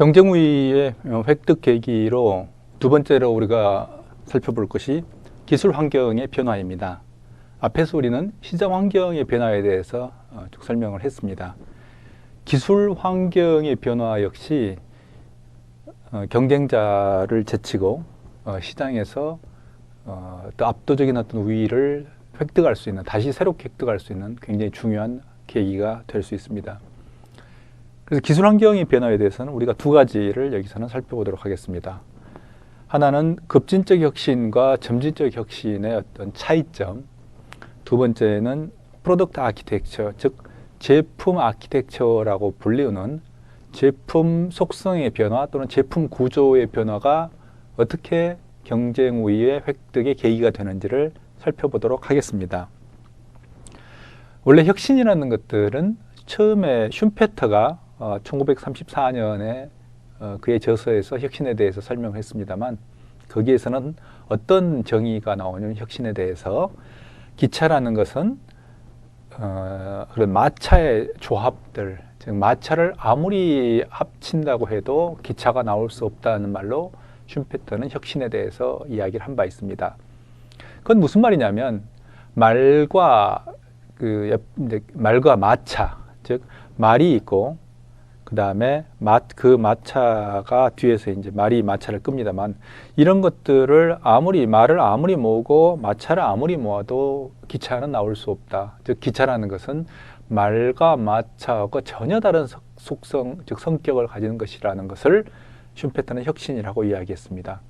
경쟁 우위의 획득 계기로 두 번째로 우리가 살펴볼 것이 기술 환경의 변화입니다. 앞에서 우리는 시장 환경의 변화에 대해서 쭉 설명을 했습니다. 기술 환경의 변화 역시 경쟁자를 제치고 시장에서 더 압도적인 어떤 우위를 획득할 수 있는, 다시 새롭게 획득할 수 있는 굉장히 중요한 계기가 될 수 있습니다. 그래서 기술 환경의 변화에 대해서는 우리가 두 가지를 여기서는 살펴보도록 하겠습니다. 하나는 급진적 혁신과 점진적 혁신의 어떤 차이점, 두 번째는 프로덕트 아키텍처, 즉 제품 아키텍처라고 불리우는 제품 속성의 변화 또는 제품 구조의 변화가 어떻게 경쟁 우위의 획득의 계기가 되는지를 살펴보도록 하겠습니다. 원래 혁신이라는 것들은 처음에 슈페터가 1934년에 그의 저서에서 혁신에 대해서 설명했습니다만, 거기에서는 어떤 정의가 나오냐면 혁신에 대해서 기차라는 것은 그런 마차의 조합들, 즉 마차를 아무리 합친다고 해도 기차가 나올 수 없다는 말로 슈페터는 혁신에 대해서 이야기를 한 바 있습니다. 그건 무슨 말이냐면 말과 마차, 즉 말이 있고 그 다음에 그 마차가 뒤에서 이제 말이 마차를 끕니다만, 이런 것들을 말을 아무리 모으고 마차를 아무리 모아도 기차는 나올 수 없다. 즉 기차라는 것은 말과 마차하고 전혀 다른 속성, 즉 성격을 가지는 것이라는 것을 슈페터는 혁신이라고 이야기했습니다.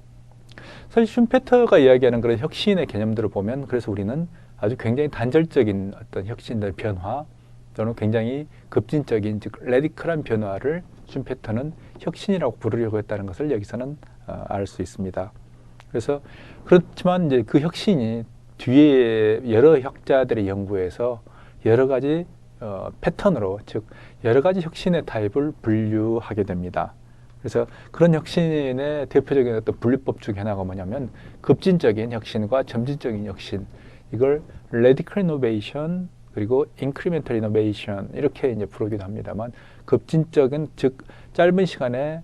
사실 슈페터가 이야기하는 그런 혁신의 개념들을 보면, 그래서 우리는 아주 굉장히 단절적인 어떤 혁신의 변화 또는 굉장히 급진적인, 즉 레디컬한 변화를 슈페터는 혁신이라고 부르려고 했다는 것을 여기서는 알 수 있습니다. 그래서 그렇지만 이제 그 혁신이 뒤에 여러 학자들의 연구에서 여러 가지 패턴으로, 즉 여러 가지 혁신의 타입을 분류하게 됩니다. 그래서 그런 혁신의 대표적인 어떤 분류법 중에 하나가 뭐냐면 급진적인 혁신과 점진적인 혁신, 이걸 radical innovation 그리고 incremental innovation 이렇게 이제 부르기도 합니다만, 급진적인, 즉 짧은 시간에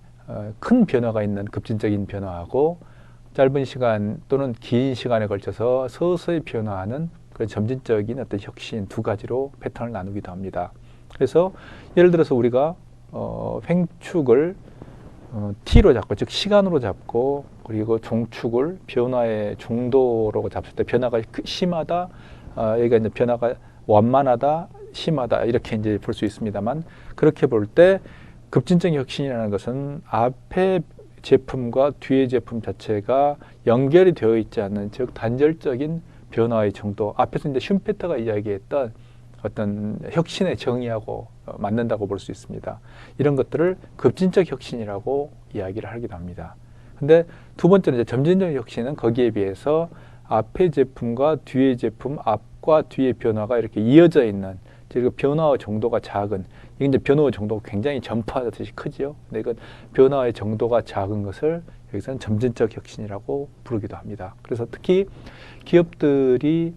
큰 변화가 있는 급진적인 변화하고 짧은 시간 또는 긴 시간에 걸쳐서 서서히 변화하는 그런 점진적인 어떤 혁신, 두 가지로 패턴을 나누기도 합니다. 그래서 예를 들어서 우리가 횡축을 t로 잡고, 즉 시간으로 잡고, 그리고 종축을 변화의 중도로 잡을 때 변화가 심하다, 여기가 이제 변화가 완만하다, 심하다 이렇게 이제 볼 수 있습니다만, 그렇게 볼 때 급진적 혁신이라는 것은 앞에 제품과 뒤의 제품 자체가 연결이 되어 있지 않는, 즉 단절적인 변화의 정도, 앞에서 이제 슈페터가 이야기했던 어떤 혁신의 정의하고 맞는다고 볼 수 있습니다. 이런 것들을 급진적 혁신이라고 이야기를 하기도 합니다. 근데 두 번째는 이제 점진적 혁신은 거기에 비해서 앞의 제품과 뒤의 제품, 앞과 뒤의 변화가 이렇게 이어져 있는, 즉 변화의 정도가 작은, 이게 이제 변화의 정도가 굉장히 전파하듯이 크지요. 근데 이건 변화의 정도가 작은 것을 여기서는 점진적 혁신이라고 부르기도 합니다. 그래서 특히 기업들이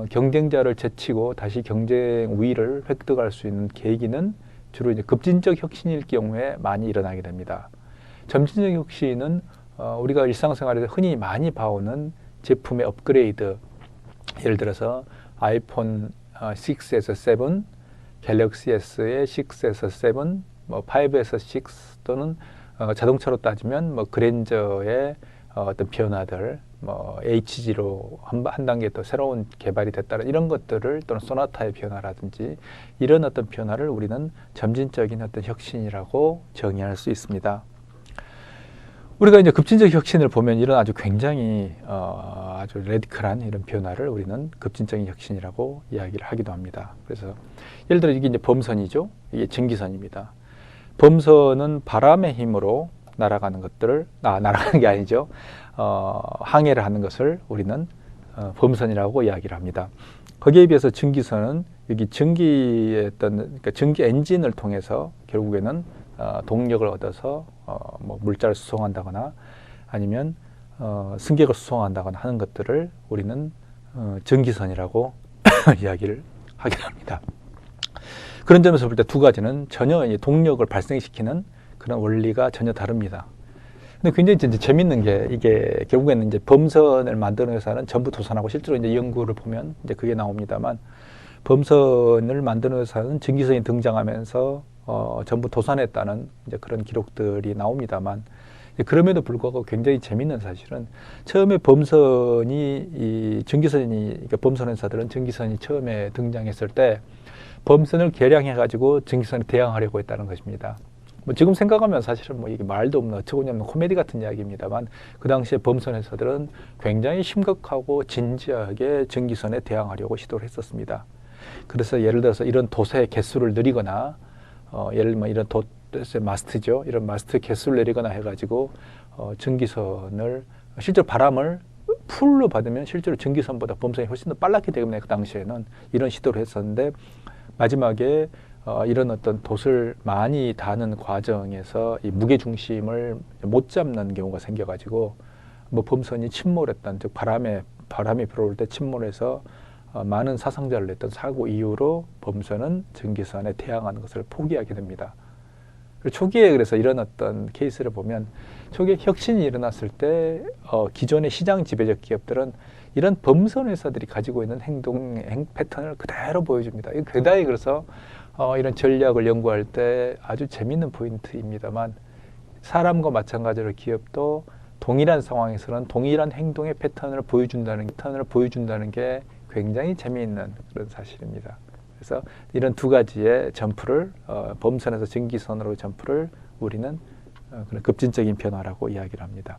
경쟁자를 제치고 다시 경쟁 우위를 획득할 수 있는 계기는 주로 이제 급진적 혁신일 경우에 많이 일어나게 됩니다. 점진적 혁신은 우리가 일상생활에서 흔히 많이 봐오는 제품의 업그레이드, 예를 들어서 아이폰 6에서 7, 갤럭시 S의 6에서 7, 5에서 6 또는 자동차로 따지면 그랜저의 어떤 변화들, HG로 한 단계 더 새로운 개발이 됐다는 이런 것들을, 또는 소나타의 변화라든지 이런 어떤 변화를 우리는 점진적인 어떤 혁신이라고 정의할 수 있습니다. 우리가 이제 급진적 혁신을 보면 이런 아주 굉장히 아주 레디컬한 이런 변화를 우리는 급진적인 혁신이라고 이야기를 하기도 합니다. 그래서 예를 들어 이게 이제 범선이죠. 이게 증기선입니다. 범선은 바람의 힘으로 날아가는 것들을 날아가는 게 아니죠. 항해를 하는 것을 우리는 범선이라고 이야기를 합니다. 거기에 비해서 증기선은 여기 전기의 어떤, 그러니까 전기 엔진을 통해서 결국에는 동력을 얻어서 물자를 수송한다거나 아니면 승객을 수송한다거나 하는 것들을 우리는 전기선이라고 이야기를 하게 합니다. 그런 점에서 볼 때 두 가지는 전혀 동력을 발생시키는 그런 원리가 전혀 다릅니다. 근데 굉장히 이제 재밌는 게 이게 결국에는 이제 범선을 만드는 회사는 전부 도산하고 실제로 이제 연구를 보면 이제 그게 나옵니다만 범선을 만드는 회사는 전기선이 등장하면서 전부 도산했다는 이제 그런 기록들이 나옵니다만 그럼에도 불구하고 굉장히 재밌는 사실은 처음에 범선이 이 전기선이 그러니까 범선 회사들은 전기선이 처음에 등장했을 때 범선을 개량해 가지고 전기선에 대항하려고 했다는 것입니다. 뭐 지금 생각하면 사실은 뭐 이게 말도 없는 어처구니 없는 코미디 같은 이야기입니다만 그 당시에 범선 회사들은 굉장히 심각하고 진지하게 전기선에 대항하려고 시도를 했었습니다. 그래서 예를 들어서 이런 돛의 개수를 늘리거나 예를 들면 이런 돛의 마스트죠. 이런 마스트 개수를 내리거나 해가지고 전기선을 실제로 바람을 풀로 받으면 실제로 전기선보다 범선이 훨씬 더 빨랐기 때문에 그 당시에는 이런 시도를 했었는데 마지막에 이런 어떤 돛을 많이 다는 과정에서 이 무게 중심을 못 잡는 경우가 생겨가지고 뭐 범선이 침몰했던 즉 바람이 불어올 때 침몰해서 많은 사상자를 냈던 사고 이후로 범선은 전기선에 대항하는 것을 포기하게 됩니다. 초기에 그래서 이런 어떤 케이스를 보면 초기에 혁신이 일어났을 때 기존의 시장 지배적 기업들은 이런 범선 회사들이 가지고 있는 행동 패턴을 그대로 보여줍니다. 그다이 그래서 이런 전략을 연구할 때 아주 재미있는 포인트입니다만 사람과 마찬가지로 기업도 동일한 상황에서는 동일한 행동의 패턴을 보여준다는 게 굉장히 재미있는 그런 사실입니다. 그래서 이런 두 가지의 점프를 범선에서 전기선으로 점프를 우리는 그런 급진적인 변화라고 이야기를 합니다.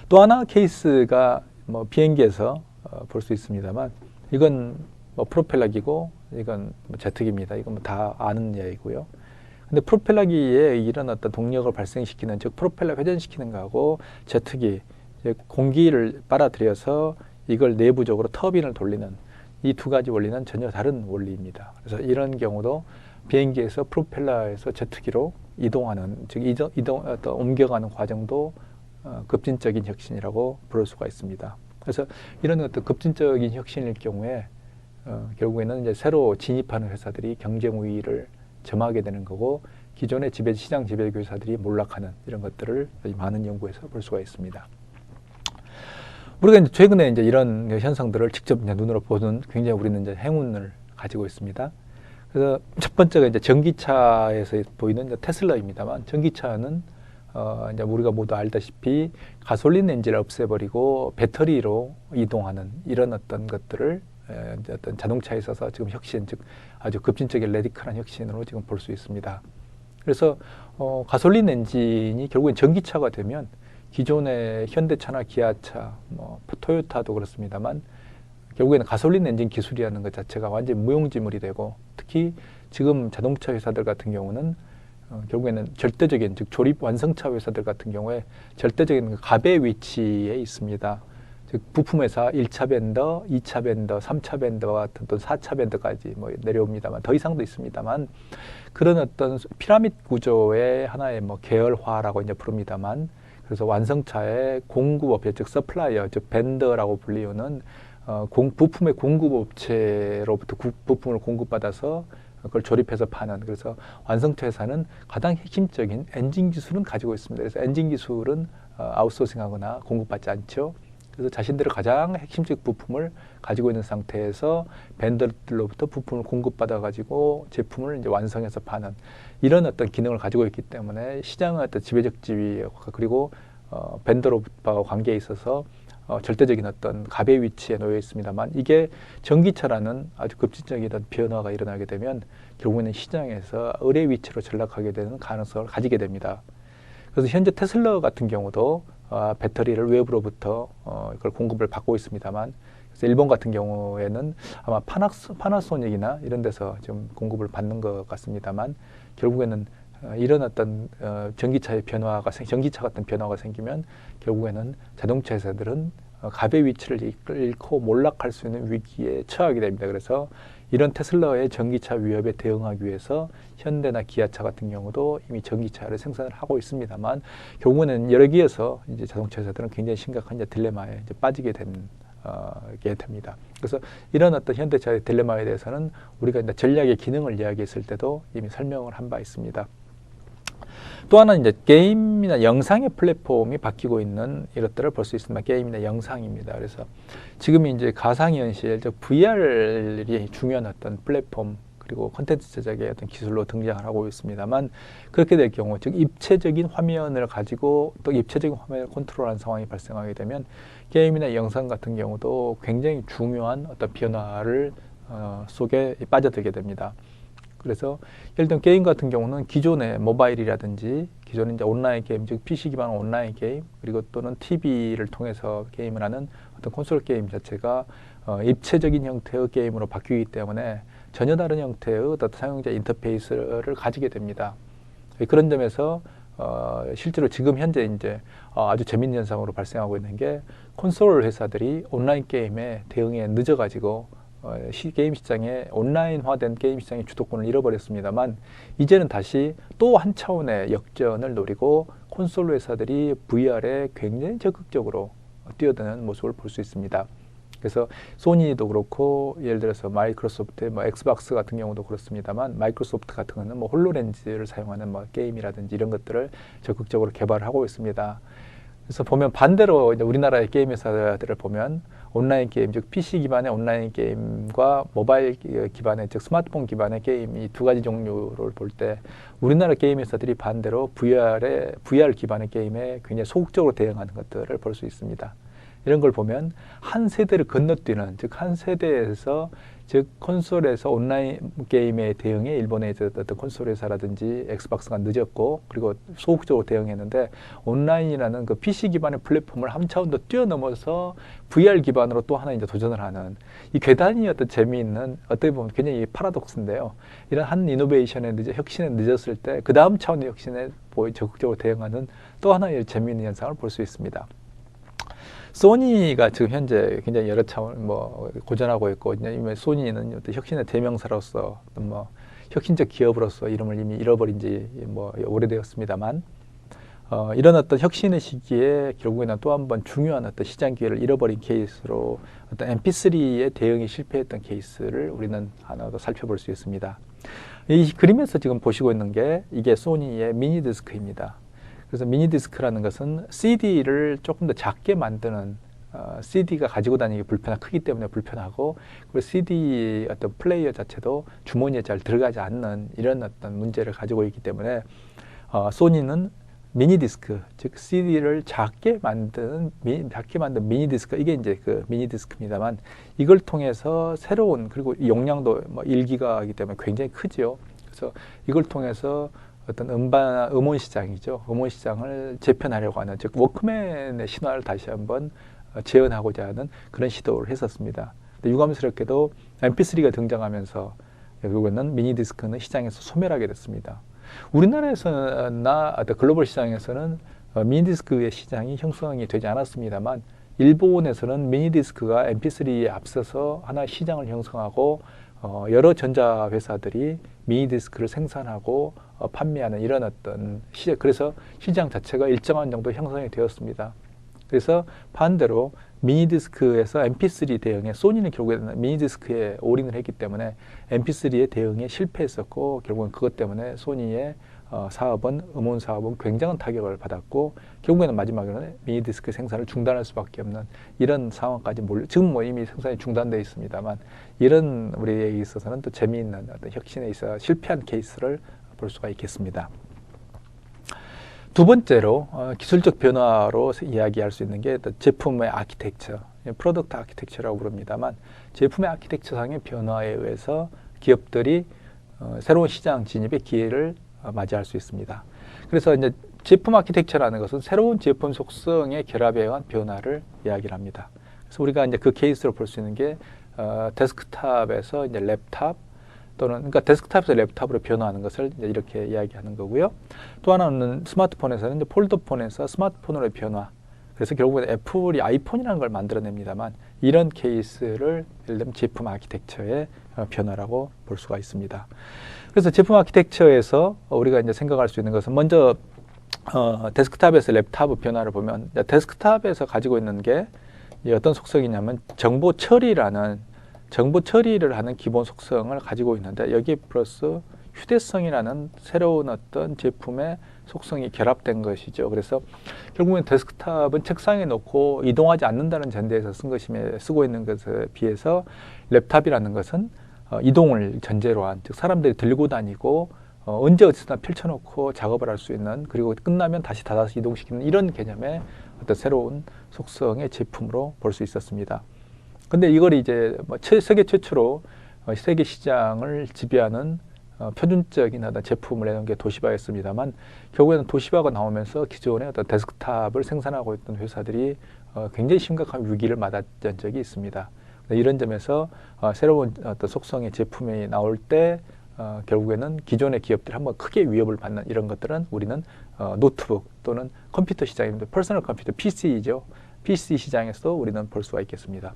또 하나 케이스가 뭐 비행기에서 볼 수 있습니다만 이건 뭐 프로펠러기고 이건 뭐 제트기입니다. 이건 뭐 다 아는 얘기고요. 근데 프로펠러기에 이런 어떤 동력을 발생시키는 즉 프로펠러 회전시키는 거하고 제트기 공기를 빨아들여서 이걸 내부적으로 터빈을 돌리는 이 두 가지 원리는 전혀 다른 원리입니다. 그래서 이런 경우도 비행기에서 프로펠러에서 제트기로 이동하는 즉 옮겨가는 과정도 급진적인 혁신이라고 부를 수가 있습니다. 그래서 이런 어떤 급진적인 혁신일 경우에 결국에는 이제 새로 진입하는 회사들이 경쟁 우위를 점하게 되는 거고 기존의 시장 지배적 회사들이 몰락하는 이런 것들을 많은 연구에서 볼 수가 있습니다. 우리가 이제 최근에 이제 이런 현상들을 직접 이제 눈으로 보는 굉장히 우리는 이제 행운을 가지고 있습니다. 그래서 첫 번째가 이제 전기차에서 보이는 이제 테슬라입니다만 전기차는 이제 우리가 모두 알다시피 가솔린 엔진을 없애버리고 배터리로 이동하는 이런 어떤 것들을 이제 어떤 자동차에 있어서 지금 혁신, 즉 아주 급진적인 레디컬한 혁신으로 지금 볼 수 있습니다. 그래서 가솔린 엔진이 결국엔 전기차가 되면 기존의 현대차나 기아차, 뭐 토요타도 그렇습니다만 결국에는 가솔린 엔진 기술이라는 것 자체가 완전히 무용지물이 되고 특히 지금 자동차 회사들 같은 경우는 결국에는 절대적인 즉 조립 완성차 회사들 같은 경우에 절대적인 갑의 위치에 있습니다. 즉 부품 회사 1차 벤더, 2차 벤더, 3차 벤더와 같은 또 4차 벤더까지 뭐 내려옵니다만 더 이상도 있습니다만 그런 어떤 피라미드 구조의 하나의 뭐 계열화라고 이제 부릅니다만 그래서 완성차의 공급업체 즉 서플라이어 즉 벤더라고 불리우는 부품의 공급업체로부터 부품을 공급받아서 그걸 조립해서 파는 그래서 완성차 회사는 가장 핵심적인 엔진 기술은 가지고 있습니다. 그래서 엔진 기술은 아웃소싱하거나 공급받지 않죠. 그래서 자신들의 가장 핵심적 부품을 가지고 있는 상태에서 벤더들로부터 부품을 공급받아 가지고 제품을 이제 완성해서 파는 이런 어떤 기능을 가지고 있기 때문에 시장의 어떤 지배적 지위 그리고 벤더로부터 관계에 있어서 절대적인 어떤 갑의 위치에 놓여 있습니다만 이게 전기차라는 아주 급진적인 변화가 일어나게 되면 결국에는 시장에서 을의 위치로 전락하게 되는 가능성을 가지게 됩니다. 그래서 현재 테슬라 같은 경우도 배터리를 외부로부터 이걸 공급을 받고 있습니다만 그래서 일본 같은 경우에는 아마 파나소닉이나 이런 데서 좀 공급을 받는 것 같습니다만 결국에는 이런 어떤 전기차 같은 변화가 생기면 결국에는 자동차 회사들은 갑의 위치를 잃고 몰락할 수 있는 위기에 처하게 됩니다. 그래서 이런 테슬라의 전기차 위협에 대응하기 위해서 현대나 기아차 같은 경우도 이미 전기차를 생산을 하고 있습니다만 결국에는 여기에서 이제 자동차 회사들은 굉장히 심각한 이제 딜레마에 이제 빠지게 됩니다. 그래서 이런 어떤 현대차의 딜레마에 대해서는 우리가 이제 전략의 기능을 이야기했을 때도 이미 설명을 한 바 있습니다. 또 하나는 이제 게임이나 영상의 플랫폼이 바뀌고 있는 이것들을 볼 수 있습니다. 게임이나 영상입니다. 그래서 지금 이제 가상현실, 즉 VR이 중요한 어떤 플랫폼 그리고 콘텐츠 제작의 어떤 기술로 등장을 하고 있습니다만, 그렇게 될 경우, 즉 입체적인 화면을 가지고 또 입체적인 화면을 컨트롤하는 상황이 발생하게 되면 게임이나 영상 같은 경우도 굉장히 중요한 어떤 변화를 속에 빠져들게 됩니다. 그래서 예를 들면 게임 같은 경우는 기존의 모바일이라든지 기존의 이제 온라인 게임, 즉 PC 기반 온라인 게임, 그리고 또는 TV를 통해서 게임을 하는 어떤 콘솔 게임 자체가 입체적인 형태의 게임으로 바뀌기 때문에 전혀 다른 형태의 어떤 사용자 인터페이스를 가지게 됩니다. 그런 점에서 실제로 지금 현재 이제 아주 재밌는 현상으로 발생하고 있는 게, 콘솔 회사들이 온라인 게임에 대응에 늦어가지고 게임 시장에 온라인화된 게임 시장의 주도권을 잃어버렸습니다만, 이제는 다시 또 한 차원의 역전을 노리고 콘솔 회사들이 VR에 굉장히 적극적으로 뛰어드는 모습을 볼 수 있습니다. 그래서 소니도 그렇고, 예를 들어서 마이크로소프트, 엑스박스 같은 경우도 그렇습니다만, 마이크로소프트 같은 거는 홀로렌즈를 사용하는 게임이라든지 이런 것들을 적극적으로 개발하고 있습니다. 그래서 보면 반대로 이제 우리나라의 게임 회사들을 보면 온라인 게임, 즉 PC 기반의 온라인 게임과 모바일 기반의, 즉 스마트폰 기반의 게임, 이 두 가지 종류를 볼 때 우리나라 게임 회사들이 반대로 VR 기반의 게임에 굉장히 소극적으로 대응하는 것들을 볼 수 있습니다. 이런 걸 보면 한 세대를 건너뛰는, 즉 한 세대에서, 즉 콘솔에서 온라인 게임에 대응에 일본의 어떤 콘솔 회사라든지 엑스박스가 늦었고, 그리고 소극적으로 대응했는데, 온라인이라는 그 PC 기반의 플랫폼을 한 차원 더 뛰어넘어서 VR 기반으로 또 하나 이제 도전을 하는, 이 괴단이 어떤 재미있는, 어떻게 보면 굉장히 파라독스인데요. 이런 한 이노베이션에 혁신에 늦었을 때 그 다음 차원의 혁신에 적극적으로 대응하는 또 하나의 재미있는 현상을 볼 수 있습니다. 소니가 지금 현재 굉장히 여러 차원 고전하고 있고, 소니는 어떤 혁신의 대명사로서 어떤 혁신적 기업으로서 이름을 이미 잃어버린 지 오래되었습니다만, 이런 어떤 혁신의 시기에 결국에는 또 한 번 중요한 어떤 시장 기회를 잃어버린 케이스로 어떤 MP3의 대응이 실패했던 케이스를 우리는 하나 더 살펴볼 수 있습니다. 이 그림에서 지금 보시고 있는 게 이게 소니의 미니 디스크입니다. 그래서 미니 디스크라는 것은 CD를 조금 더 작게 만드는, CD가 가지고 다니기 크기 때문에 불편하고, 그리고 CD 어떤 플레이어 자체도 주머니에 잘 들어가지 않는 이런 어떤 문제를 가지고 있기 때문에 소니는 미니 디스크, 즉 CD를 작게 만든 미니 디스크, 이게 이제 그 미니 디스크입니다만, 이걸 통해서 새로운, 그리고 용량도 1기가이기 때문에 굉장히 크죠. 그래서 이걸 통해서 어떤 음원 시장이죠. 음원 시장을 재편하려고 하는, 즉 워크맨의 신화를 다시 한번 재현하고자 하는 그런 시도를 했었습니다. 근데 유감스럽게도 MP3가 등장하면서 결국에는 미니 디스크는 시장에서 소멸하게 됐습니다. 우리나라에서나 글로벌 시장에서는 미니 디스크의 시장이 형성이 되지 않았습니다만, 일본에서는 미니 디스크가 MP3에 앞서서 하나의 시장을 형성하고 여러 전자 회사들이 미니 디스크를 생산하고 판매하는 이런 어떤 그래서 시장 자체가 일정한 정도 형성이 되었습니다. 그래서 반대로 미니 디스크에서 MP3 대응에 소니는 결국에는 미니 디스크에 올인을 했기 때문에 MP3의 대응에 실패했었고, 결국은 그것 때문에 소니의 음원 사업은 굉장한 타격을 받았고, 결국에는 마지막에는 미니 디스크 생산을 중단할 수밖에 없는 이런 상황까지 지금 이미 생산이 중단되어 있습니다만, 이런 우리에게 있어서는 또 재미있는 어떤 혁신에 있어 실패한 케이스를 볼 수가 있겠습니다. 두 번째로 기술적 변화로 이야기할 수 있는 게 제품의 아키텍처, 프로덕트 아키텍처라고 부릅니다만, 제품의 아키텍처상의 변화에 의해서 기업들이 새로운 시장 진입의 기회를 맞이할 수 있습니다. 그래서 이제 제품 아키텍처라는 것은 새로운 제품 속성의 결합에 의한 변화를 이야기를 합니다. 그래서 우리가 이제 그 케이스로 볼 수 있는 게 데스크탑에서 이제 랩탑, 또는 그러니까 데스크탑에서 랩탑으로 변화하는 것을 이제 이렇게 이야기하는 거고요. 또 하나는 스마트폰에서는 이제 폴더폰에서 스마트폰으로 변화. 그래서 결국은 애플이 아이폰이라는 걸 만들어냅니다만, 이런 케이스를 예를 들면 제품 아키텍처의 변화라고 볼 수가 있습니다. 그래서 제품 아키텍처에서 우리가 이제 생각할 수 있는 것은, 먼저 데스크탑에서 랩탑의 변화를 보면, 데스크탑에서 가지고 있는 게 어떤 속성이냐면 정보 처리를 하는 기본 속성을 가지고 있는데, 여기 플러스 휴대성이라는 새로운 어떤 제품의 속성이 결합된 것이죠. 그래서 결국엔 데스크탑은 책상에 놓고 이동하지 않는다는 전제에서 쓰고 있는 것에 비해서 랩탑이라는 것은 이동을 전제로 한, 즉 사람들이 들고 다니고 언제 어디서나 펼쳐놓고 작업을 할 수 있는, 그리고 끝나면 다시 닫아서 이동시키는 이런 개념의 어떤 새로운 속성의 제품으로 볼 수 있었습니다. 근데 이걸 이제 세계 최초로 세계 시장을 지배하는 표준적인 어떤 제품을 내놓은 게 도시바였습니다만, 결국에는 도시바가 나오면서 기존의 어떤 데스크탑을 생산하고 있던 회사들이 굉장히 심각한 위기를 맞았던 적이 있습니다. 이런 점에서 새로운 어떤 속성의 제품이 나올 때 결국에는 기존의 기업들이 한번 크게 위협을 받는 이런 것들은 우리는 노트북 또는 컴퓨터 시장입니다. 퍼스널 컴퓨터, PC이죠. PC 시장에서도 우리는 볼 수가 있겠습니다.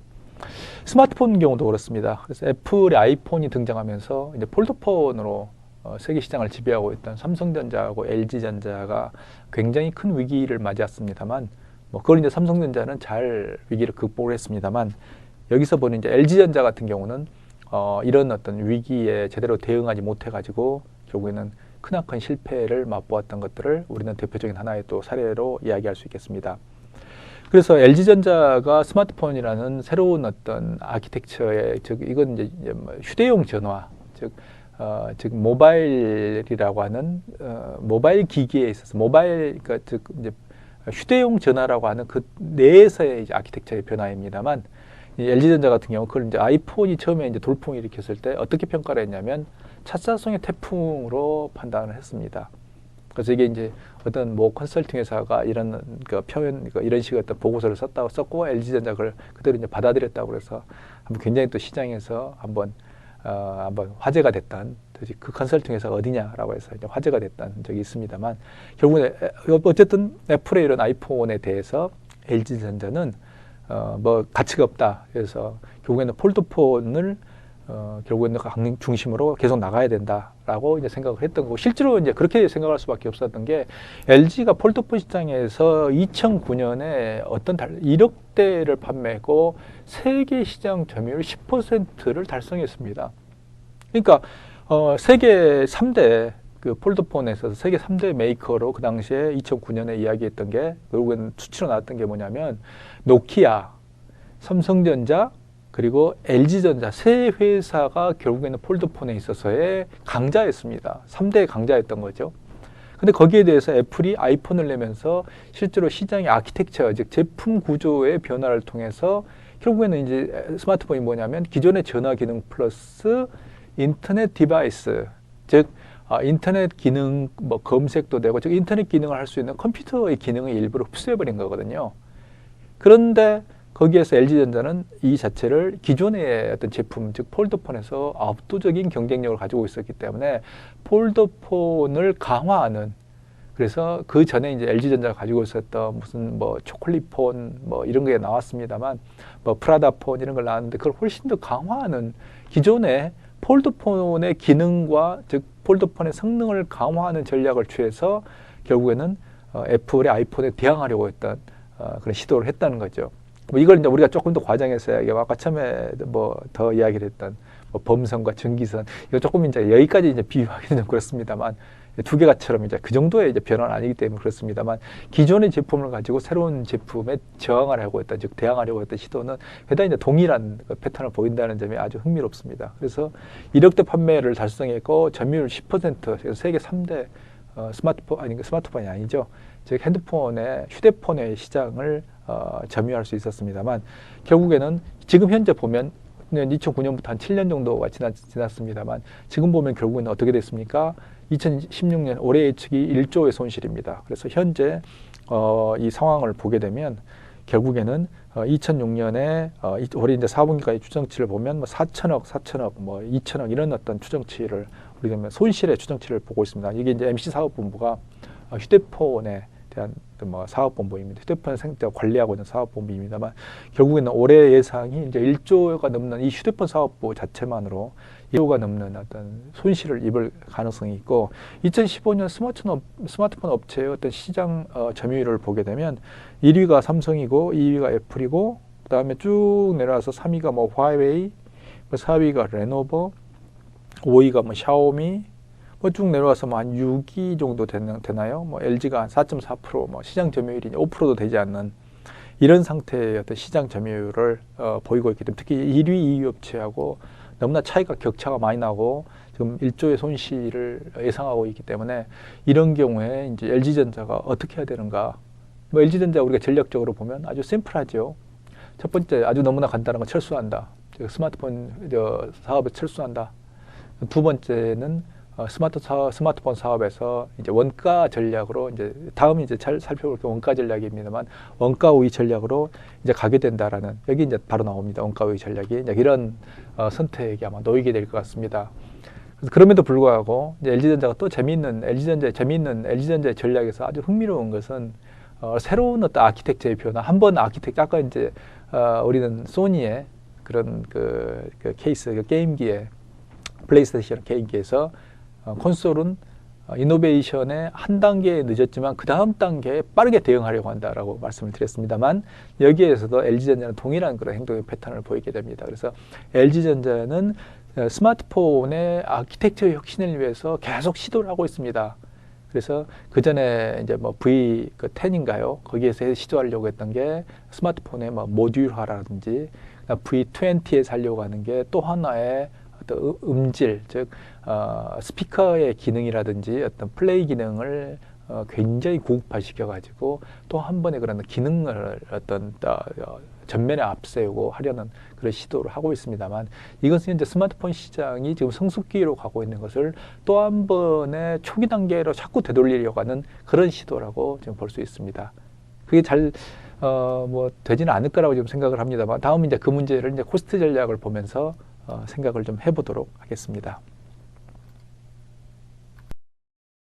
스마트폰 경우도 그렇습니다. 그래서 애플의 아이폰이 등장하면서 이제 폴더폰으로 세계 시장을 지배하고 있던 삼성전자하고 LG전자가 굉장히 큰 위기를 맞이했습니다만, 그걸 이제 삼성전자는 잘 위기를 극복을 했습니다만, 여기서 보는 이제 LG전자 같은 경우는 이런 어떤 위기에 제대로 대응하지 못해가지고 결국에는 크나큰 실패를 맛보았던 것들을 우리는 대표적인 하나의 또 사례로 이야기할 수 있겠습니다. 그래서 LG전자가 스마트폰이라는 새로운 어떤 아키텍처의, 즉 이건 이제 휴대용 전화, 즉 모바일이라고 하는 모바일 기기에 있어서 그러니까 즉 이제 휴대용 전화라고 하는 그 내에서의 이제 아키텍처의 변화입니다만, 이 LG전자 같은 경우 그걸 이제 아이폰이 처음에 이제 돌풍을 일으켰을 때 어떻게 평가를 했냐면 차사성의 태풍으로 판단을 했습니다. 그래서 이게 이제 어떤 컨설팅 회사가 이런 이런 식의 어떤 보고서를 썼고 LG전자 그걸 그대로 이제 받아들였다고 그래서 굉장히 또 시장에서 한번 화제가 됐던, 그 컨설팅 회사가 어디냐라고 해서 이제 화제가 됐던 적이 있습니다만, 결국에 어쨌든 애플의 이런 아이폰에 대해서 LG전자는 가치가 없다. 그래서 결국에는 폴더폰을 결국에는 강 중심으로 계속 나가야 된다라고 이제 생각을 했던 거고, 실제로 이제 그렇게 생각할 수밖에 없었던 게, LG가 폴더폰 시장에서 2009년에 어떤 1억 대를 판매했고 세계 시장 점유율 10%를 달성했습니다. 그러니까 세계 3대 그 폴더폰에서 세계 3대 메이커로 그 당시에 2009년에 이야기했던 게, 결국에는 수치로 나왔던 게 뭐냐면 노키아, 삼성전자, 그리고 LG전자 세 회사가 결국에는 폴더폰에 있어서의 강자였습니다. 3대 강자였던 거죠. 근데 거기에 대해서 애플이 아이폰을 내면서 실제로 시장의 아키텍처, 즉 제품 구조의 변화를 통해서 결국에는 이제 스마트폰이 뭐냐면 기존의 전화 기능 플러스 인터넷 디바이스, 즉 인터넷 기능, 검색도 되고, 즉 인터넷 기능을 할 수 있는 컴퓨터의 기능을 일부러 흡수해버린 거거든요. 그런데 거기에서 LG전자는 이 자체를 기존의 어떤 제품, 즉 폴더폰에서 압도적인 경쟁력을 가지고 있었기 때문에 폴더폰을 강화하는, 그래서 그 전에 이제 LG전자가 가지고 있었던 무슨 초콜릿폰 이런 게 나왔습니다만, 프라다폰 이런 걸 나왔는데 그걸 훨씬 더 강화하는, 기존의 폴더폰의 기능과 즉 폴더폰의 성능을 강화하는 전략을 취해서 결국에는 애플의 아이폰에 대항하려고 했던 그런 시도를 했다는 거죠. 이걸 이제 우리가 조금 더 과장해서 아까 처음에 더 이야기를 했던 범선과 전기선, 이거 조금 이제 여기까지 이제 비유하기는 좀 그렇습니다만, 두 개가처럼 이제 그 정도의 이제 변화는 아니기 때문에 그렇습니다만, 기존의 제품을 가지고 새로운 제품에 저항하려고 했던, 즉 대항하려고 했던 시도는 대단히 이제 동일한 패턴을 보인다는 점이 아주 흥미롭습니다. 그래서 1억대 판매를 달성했고 점유율 10%, 그래서 세계 3대 스마트폰이 아니죠. 즉 휴대폰의 시장을 점유할 수 있었습니다만, 결국에는 지금 현재 보면 2009년부터 한 7년 정도가 지났습니다만, 지금 보면 결국에는 어떻게 됐습니까? 2016년 올해 예측이 1조의 손실입니다. 그래서 현재 이 상황을 보게 되면 결국에는 2006년에 올해 이제 4분기까지 추정치를 보면 4천억, 2천억 이런 어떤 추정치를, 우리가 손실의 추정치를 보고 있습니다. 이게 이제 MC 사업본부가 휴대폰에 대한 사업본부입니다. 휴대폰 관리하고 있는 사업본부입니다만, 결국에는 올해 예상이 이제 1조가 넘는 이 휴대폰 사업부 자체만으로 1조가 넘는 어떤 손실을 입을 가능성이 있고, 2015년 스마트폰 업체의 어떤 시장 점유율을 보게 되면 1위가 삼성이고 2위가 애플이고, 그 다음에 쭉 내려와서 3위가 화웨이, 4위가 레노버, 5위가 샤오미, 뭐 쭉 내려와서 뭐 한 6위 정도 되나요? 뭐 LG가 한 4.4%, 뭐 시장 점유율이 5%도 되지 않는 이런 상태의 어떤 시장 점유율을 보이고 있기 때문에 특히 1위, 2위 업체하고 너무나 차이가 격차가 많이 나고 지금 1조의 손실을 예상하고 있기 때문에 이런 경우에 이제 LG전자가 어떻게 해야 되는가? 뭐 LG전자 우리가 전략적으로 보면 아주 심플하죠. 첫 번째 아주 너무나 간단한 거 철수한다. 스마트폰 사업에 철수한다. 두 번째는 스마트폰 사업에서 이제 원가 전략으로 이제 다음 이제 잘 살펴볼 게 원가 전략입니다만 원가 우위 전략으로 이제 가게 된다라는 여기 이제 바로 나옵니다. 원가 우위 전략이 이제 이런 선택이 아마 놓이게 될 것 같습니다. 그래서 그럼에도 불구하고 이제 LG전자가 또 LG전자의 전략에서 아주 흥미로운 것은 새로운 어떤 아키텍처의 변화. 한번 아키텍처 아까 이제 우리는 소니의 그런 그 케이스 그 게임기에 플레이스테이션 게임기에서 콘솔은 이노베이션에 한 단계 늦었지만 그 다음 단계에 빠르게 대응하려고 한다라고 말씀을 드렸습니다만 여기에서도 LG전자는 동일한 그런 행동의 패턴을 보이게 됩니다. 그래서 LG전자는 스마트폰의 아키텍처 혁신을 위해서 계속 시도를 하고 있습니다. 그래서 그 전에 이제 뭐 V10인가요? 거기에서 시도하려고 했던 게 스마트폰의 뭐 모듈화라든지 V20에 살려고 하는 게 또 하나의 어떤 음질, 즉 스피커의 기능이라든지 어떤 플레이 기능을 굉장히 고급화시켜 가지고 또 한 번의 그런 기능을 어떤 전면에 앞세우고 하려는 그런 시도를 하고 있습니다만 이것은 이제 스마트폰 시장이 지금 성숙기로 가고 있는 것을 또 한 번의 초기 단계로 자꾸 되돌리려고 하는 그런 시도라고 지금 볼 수 있습니다. 그게 잘 뭐 되지는 않을 거라고 지금 생각을 합니다만 다음 이제 그 문제를 이제 코스트 전략을 보면서 생각을 좀 해보도록 하겠습니다.